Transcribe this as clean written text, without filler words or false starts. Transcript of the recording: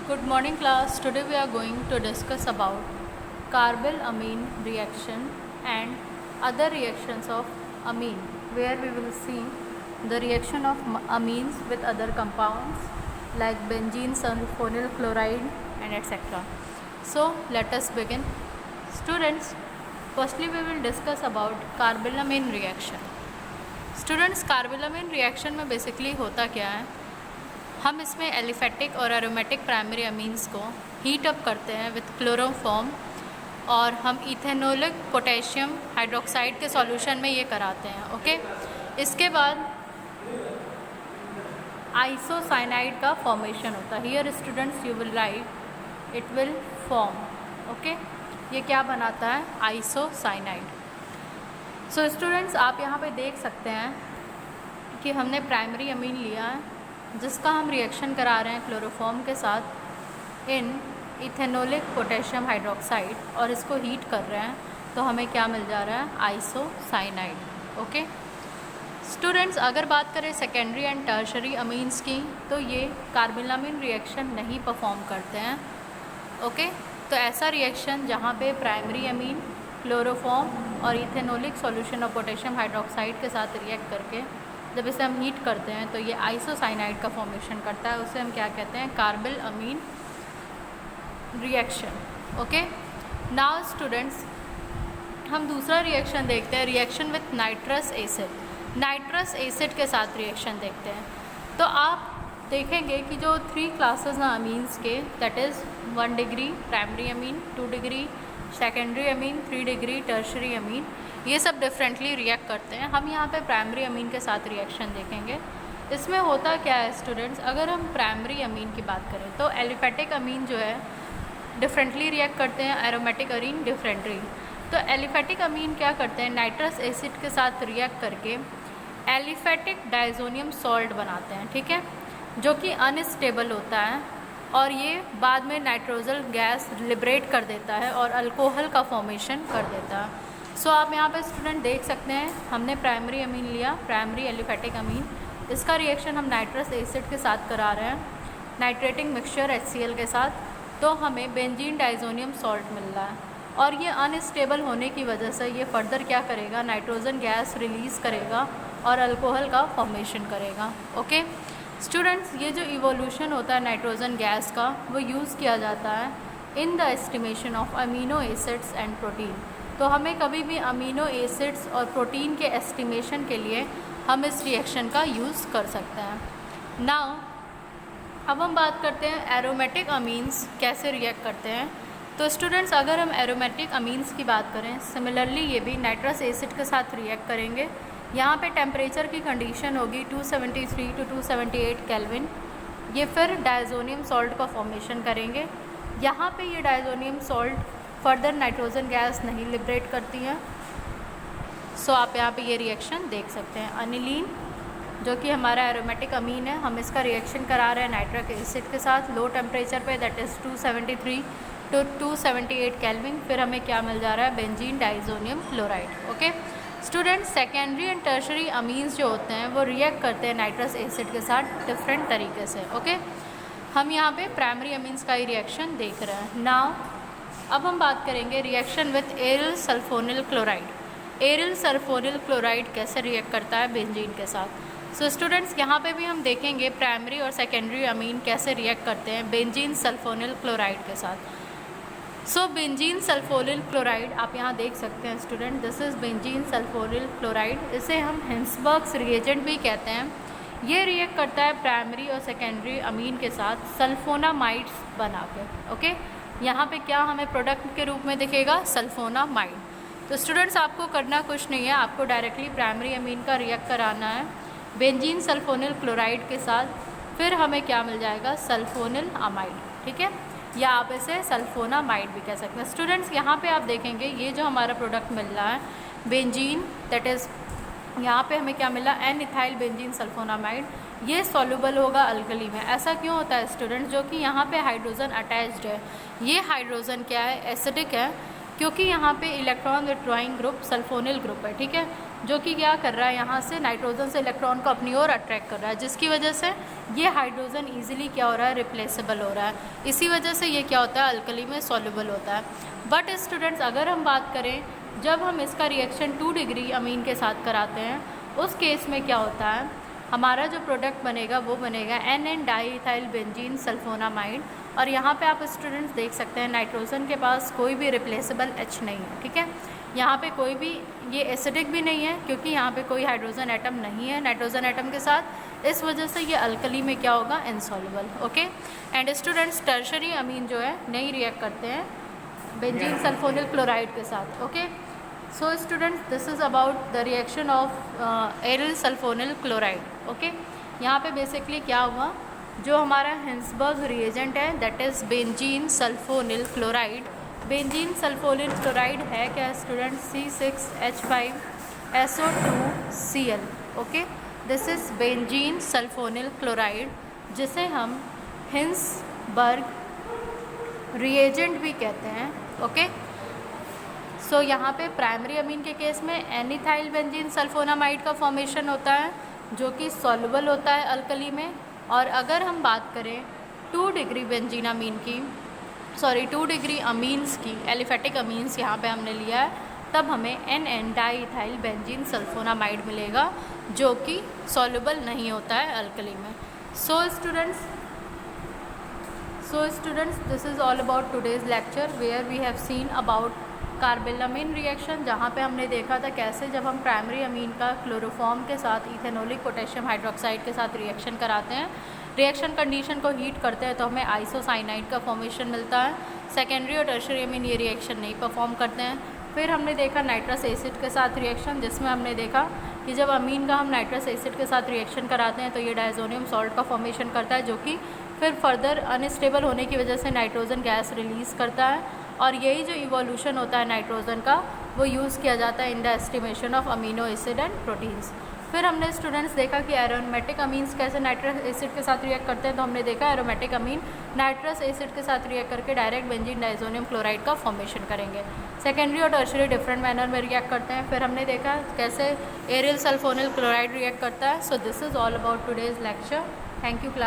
Good morning class. Today we are going to discuss about carbyl-amine reaction and other reactions of amine, where we will see the reaction of amines with other compounds like benzene, sulfonyl chloride and etc. So let us begin. Students, firstly we will discuss about carbyl-amine reaction. Students, carbylamine reaction में basically होता क्या है, हम इसमें aliphatic और aromatic primary amines को heat up करते हैं विथ क्लोरोफॉर्म और हम इथेनोलिक पोटेशियम हाइड्रोक्साइड के सॉल्यूशन में ये कराते हैं। ओके, इसके बाद आइसोसाइनाइड का फॉर्मेशन होता है। Here students you will write it will form. Okay, ये क्या बनाता है? आइसोसाइनाइड। सो स्टूडेंट्स, आप यहाँ पे देख सकते हैं कि हमने प्राइमरी अमीन लिया है जिसका हम रिएक्शन करा रहे हैं क्लोरोफॉर्म के साथ इन इथेनोलिक पोटेशियम हाइड्रोक्साइड और इसको हीट कर रहे हैं, तो हमें क्या मिल जा रहा है? आइसोसाइनाइड। ओके स्टूडेंट्स, अगर बात करें सेकेंडरी एंड टर्शरी अमीन्स की, तो ये कार्बिलामिन रिएक्शन नहीं परफॉर्म करते हैं। ओके, तो ऐसा रिएक्शन जहाँ पे प्राइमरी अमीन क्लोरोफॉर्म और इथेनोलिक सॉल्यूशन ऑफ पोटेशियम हाइड्रोक्साइड के साथ रिएक्ट करके जब इसे हम हीट करते हैं तो ये आइसोसाइनाइड का फॉर्मेशन करता है, उसे हम क्या कहते हैं? कार्बिल अमीन रिएक्शन। ओके, नाउ स्टूडेंट्स, हम दूसरा रिएक्शन देखते हैं, reaction with nitrous acid. Nitrous acid के साथ रिएक्शन देखते हैं। तो आप देखेंगे कि जो 3 क्लासेस हैं अमीन्स के, that is 1 degree primary amine, 2 degree secondary amine, 3 degree tertiary अमीन, ये सब डिफरेंटली रिएक्ट करते हैं। हम यहाँ पे प्राइमरी अमीन के साथ रिएक्शन देखेंगे। इसमें होता क्या है स्टूडेंट्स, अगर हम प्राइमरी अमीन की बात करें तो एलिफेटिक अमीन जो है डिफरेंटली रिएक्ट करते हैं, एरोमेटिक अमीन डिफरेंटली। तो एलिफेटिक अमीन क्या करते हैं? नाइट्रस एसिड के साथ रिएक्ट करके एलिफेटिक डाइजोनियम सॉल्ट बनाते हैं, ठीक है, जो कि अनस्टेबल होता है और ये बाद में नाइट्रोजन गैस लिबरेट कर देता है और अल्कोहल का फॉर्मेशन कर देता है। सो आप यहाँ पे स्टूडेंट देख सकते हैं, हमने प्राइमरी अमीन लिया, प्राइमरी एलिफेटिक अमीन, इसका रिएक्शन हम नाइट्रस एसिड के साथ करा रहे हैं, नाइट्रेटिंग मिक्सचर HCl के साथ, तो हमें बेंजीन डाइजोनियम सॉल्ट मिल रहा है और ये अनस्टेबल होने की वजह से ये फर्दर क्या करेगा? नाइट्रोजन गैस रिलीज़ करेगा और अल्कोहल का फॉर्मेशन करेगा। ओके स्टूडेंट्स, ये जो इवोल्यूशन होता है नाइट्रोजन गैस का, वो यूज़ किया जाता है in the estimation of amino acids and protein. तो हमें कभी भी अमीनो एसिड्स और प्रोटीन के एस्टिमेशन के लिए हम इस रिएक्शन का यूज़ कर सकते हैं। नाउ अब हम बात करते हैं एरोमेटिक अमीन्स कैसे रिएक्ट करते हैं। तो स्टूडेंट्स, अगर हम एरोमेटिक अमीन्स की बात करें, सिमिलरली ये भी नाइट्रस एसिड के साथ रिएक्ट करेंगे। यहाँ पे टेम्परेचर की कंडीशन होगी 273 to 278 केल्विन। ये फिर डायजोनियम सॉल्ट का फॉर्मेशन करेंगे। यहाँ पे ये diazonium salt further nitrogen gas नहीं लिबरेट करती हैं। सो आप यहाँ पे ये रिएक्शन देख सकते हैं। अनिलीन जो कि हमारा एरोमेटिक अमीन है, हम इसका रिएक्शन करा रहे हैं नाइट्रिक एसिड के साथ लो टेम्परेचर पे, दैट इज़ 273 to 278 केल्विन। फिर हमें क्या मिल जा रहा है? Benzene diazonium chloride. Okay student, secondary and tertiary amines जो होते हैं वो रिएक्ट करते हैं नाइट्रस एसिड के साथ डिफरेंट तरीके से। ओके, हम यहाँ पे प्राइमरी अमीन्स का ही रिएक्शन देख रहे हैं। नाउ अब हम बात करेंगे reaction with aryl sulphonyl chloride. Aryl sulphonyl chloride कैसे रिएक्ट करता है बेंजीन के साथ। सो स्टूडेंट्स, यहाँ पे भी हम देखेंगे प्राइमरी और सेकेंडरी अमीन कैसे रिएक्ट करते हैं बेंजीन सल्फोनिल क्लोराइड के साथ। सो बेंजीन सल्फोनिल क्लोराइड आप यहाँ देख सकते हैं student, this is benzene sulphonyl chloride. इसे हम हिंसबर्ग्स रिएजेंट भी कहते हैं। ये रिएक्ट करता है प्राइमरी और सेकेंडरी अमीन के साथ सल्फोनामाइड्स बना के। ओके, यहाँ पे क्या हमें प्रोडक्ट के रूप में दिखेगा? सल्फोनामाइड। तो स्टूडेंट्स, आपको करना कुछ नहीं है, आपको डायरेक्टली प्राइमरी अमीन का रिएक्ट कराना है बेंजीन सल्फोनिल क्लोराइड के साथ, फिर हमें क्या मिल जाएगा? सल्फोनिल अमाइड, ठीक है, या आप इसे सल्फोनामाइड भी कह सकते हैं। स्टूडेंट्स, यहाँ पे आप देखेंगे ये जो हमारा प्रोडक्ट मिल रहा है बेंजीन, दैट इज़ यहाँ पे हमें क्या मिला? N ethyl benzene sulphonamide. ये सॉल्युबल होगा अल्कली में। ऐसा क्यों होता है स्टूडेंट्स? जो कि यहाँ पे हाइड्रोजन अटैच्ड है, ये हाइड्रोजन क्या है? एसिडिक है, क्योंकि यहाँ पे electron withdrawing group sulphonyl group है, ठीक है। जो कि क्या कर रहा है, यहाँ से नाइट्रोजन से इलेक्ट्रॉन को अपनी ओर अट्रैक्ट कर रहा है, जिसकी वजह से ये हाइड्रोजन ईजिली क्या हो रहा है, रिप्लेसेबल हो रहा है। इसी वजह से ये क्या होता है, अल्कली में सॉल्युबल होता है। बट स्टूडेंट्स, अगर हम बात करें जब हम इसका रिएक्शन 2 डिग्री अमीन के साथ कराते हैं, उस केस में क्या होता है, हमारा जो प्रोडक्ट बनेगा वो बनेगा NN डाईइथाइल बेंजीन सल्फोनामाइड। और यहाँ पे आप स्टूडेंट्स देख सकते हैं नाइट्रोजन के पास कोई भी रिप्लेसेबल H नहीं है, ठीक है। यहाँ पे कोई भी ये एसिडिक भी नहीं है, क्योंकि यहाँ पे कोई हाइड्रोजन एटम नहीं है नाइट्रोजन एटम के साथ, इस वजह से ये अल्कली में क्या होगा, insoluble. Okay and students, tertiary अमीन जो है नहीं रिएक्ट करते हैं बेंजीन सल्फोनिल क्लोराइड के साथ। Okay so students, this is about the reaction of aryl sulphonyl chloride. Okay यहाँ पे बेसिकली क्या हुआ, जो हमारा हिंसबर्ग रिएजेंट है that is benzene sulphonyl chloride. Benzene sulphonyl chloride है क्या student, C6H5SO2Cl। Okay this is benzene sulphonyl chloride, जिसे हम हिंसबर्ग रिएजेंट भी कहते हैं। ओके सो यहाँ पे प्राइमरी अमीन के केस में एनिथाइल बेंजीन सल्फोनामाइड का फॉर्मेशन होता है, जो कि सॉल्युबल होता है अल्कली में। और अगर हम बात करें 2 डिग्री बेंजीन अमीन की, 2 डिग्री अमीन्स की, एलिफेटिक अमीन्स यहाँ पे हमने लिया है, तब हमें NN डाईइथाइल बेंजीन सल्फोनामाइड मिलेगा, जो कि सॉल्युबल नहीं होता है अल्कली में। So students, this is all about today's lecture where we have seen about carbylamine reaction, जहाँ पे हमने देखा था कैसे जब हम प्राइमरी अमीन का क्लोरोफॉर्म के साथ इथेनोलिक पोटेशियम हाइड्रोक्साइड के साथ रिएक्शन कराते हैं, रिएक्शन कंडीशन को हीट करते हैं तो हमें आइसोसाइनाइड का फॉर्मेशन मिलता है। सेकेंडरी और टर्शरी अमीन ये रिएक्शन नहीं परफॉर्म करते हैं। फिर हमने देखा नाइट्रस एसिड के साथ रिएक्शन, जिसमें हमने देखा कि जब अमीन का हम नाइट्रस एसिड के साथ रिएक्शन कराते हैं तो ये डायजोनियम सॉल्ट का फॉर्मेशन करता है, जो कि फिर फर्दर अनस्टेबल होने की वजह से नाइट्रोजन गैस रिलीज़ करता है। और यही जो इवोल्यूशन होता है नाइट्रोजन का, वो यूज़ किया जाता है in the estimation of amino acid and proteins. फिर हमने स्टूडेंट्स देखा कि एरोमेटिक अमीन्स कैसे नाइट्रस एसिड के साथ रिएक्ट करते हैं, तो हमने देखा एरोमेटिक अमीन नाइट्रस एसिड के साथ रिएक्ट करके डायरेक्ट बेंजीन डाइजोनियम क्लोराइड का फॉर्मेशन करेंगे। सेकेंडरी और टर्शरी डिफरेंट मैनर में रिएक्ट करते हैं। फिर हमने देखा कैसे एरिल सल्फोनिल क्लोराइड रिएक्ट करता है। So this is all about today's lecture. Thank you class.